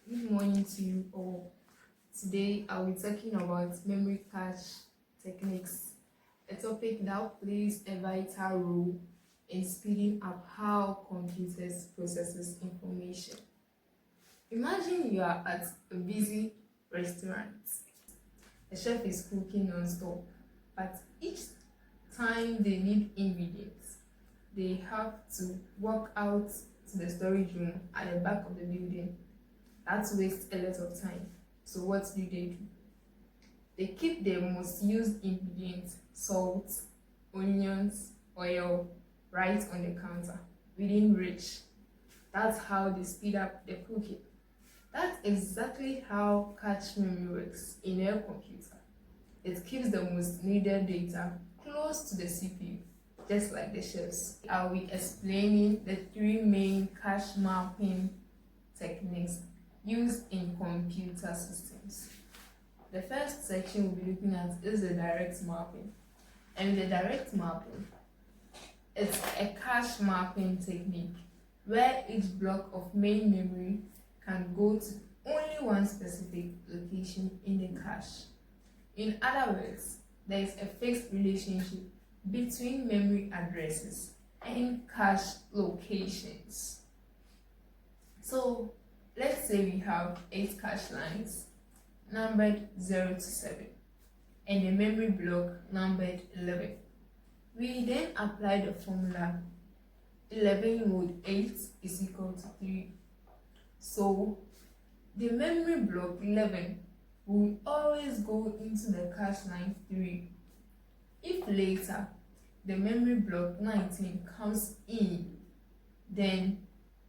Good morning to you all. Today I'll be talking about memory cache techniques, a topic that plays a vital role in speeding up how computers processes information. Imagine you are at a busy restaurant. The chef is cooking non-stop, but each time they need ingredients, they have to walk out to the storage room at the back of the building. That wastes a lot of time. So what do? They keep the most used ingredients, salt, onions, oil, right on the counter, within reach. That's how they speed up the cooking. That's exactly how cache memory works in a computer. It keeps the most needed data close to the CPU, just like the chefs. I'll be explaining the three main cache mapping techniques used in computer systems. The first section we'll be looking at is the direct mapping. And the direct mapping, it's a cache mapping technique where each block of main memory can go to only one specific location in the cache. In other words, there is a fixed relationship between memory addresses and cache locations. So let's say we have 8 cache lines numbered 0 to 7 and a memory block numbered 11. We then apply the formula 11 mod 8 is equal to 3. So the memory block 11 will always go into the cache line 3. If later the memory block 19 comes in, then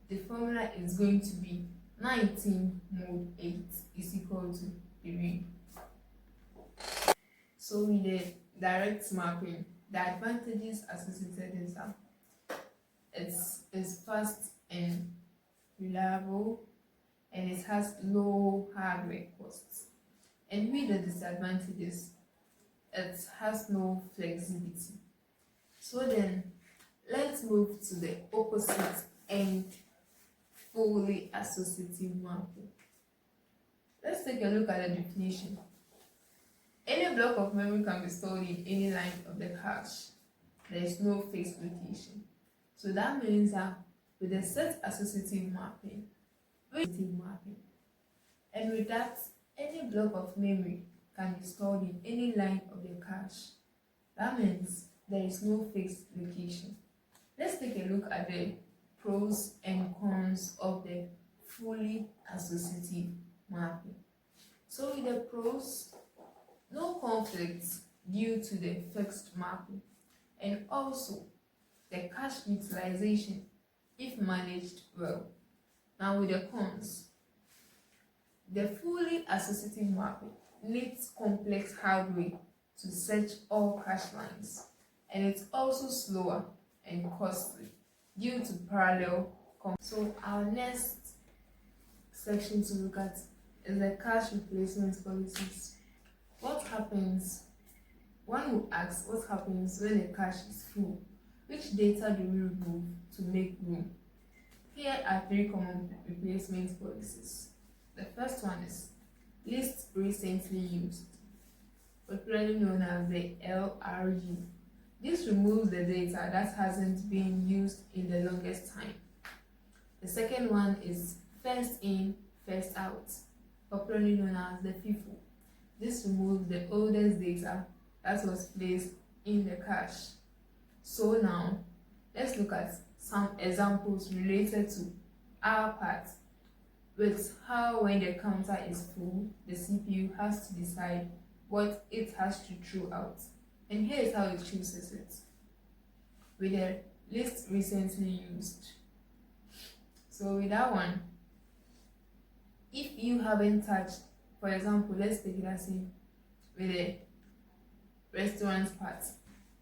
the formula is going to be 19 mod 8 is equal to 3. So with the direct mapping, the advantages associated is that it's fast and reliable, and it has low hardware costs. And with the disadvantages, it has no flexibility. So then let's move to the opposite and fully associative mapping. Let's take a look at the definition. Any block of memory can be stored in any line of the cache. There is no fixed location. So that means that with the set associative mapping, and with that, any block of memory can be stored in any line of the cache. That means there is no fixed location. Let's take a look at the pros and cons of the fully associative mapping. So with the pros, no conflicts due to the fixed mapping, and also the cache utilization if managed well. Now with the cons, the fully associative mapping needs complex hardware to search all cache lines, and it's also slower and costly due to parallel. So our next section to look at is the cache replacement policies. What happens? One will ask, what happens when the cache is full? Which data do we remove to make room? Here are 3 common replacement policies. The first one is least recently used, popularly known as the LRU. This removes the data that hasn't been used in the longest time. The second one is first in, first out, popularly known as the FIFO. This removes the oldest data that was placed in the cache. So now, let's look at some examples related to our part, with how when the counter is full, the CPU has to decide what it has to throw out. And here is how it chooses it. With the least recently used. So with that one, if you haven't touched, for example, let's take it as in with the restaurant part.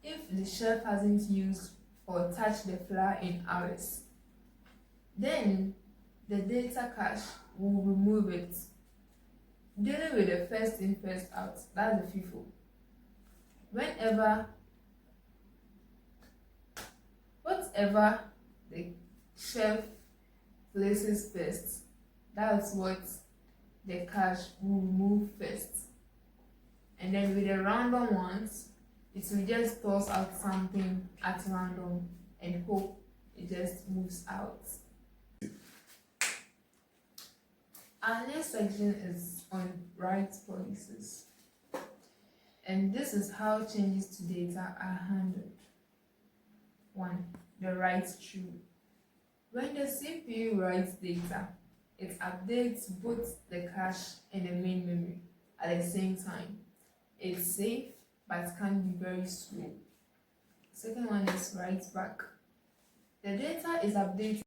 If the chef hasn't used or touched the flour in hours, then the data cache will remove it. Dealing with the first in, first out, that's the FIFO. Whatever the chef places first, that's what the cache will remove first. And then with the random ones, it will just toss out something at random and hope it just moves out. Our next section is on rights policies. And this is how changes to data are handled. 1. The write true. When the CPU writes data, it updates both the cache and the main memory at the same time. It's safe but can be very slow. Second one is write back. The data is updated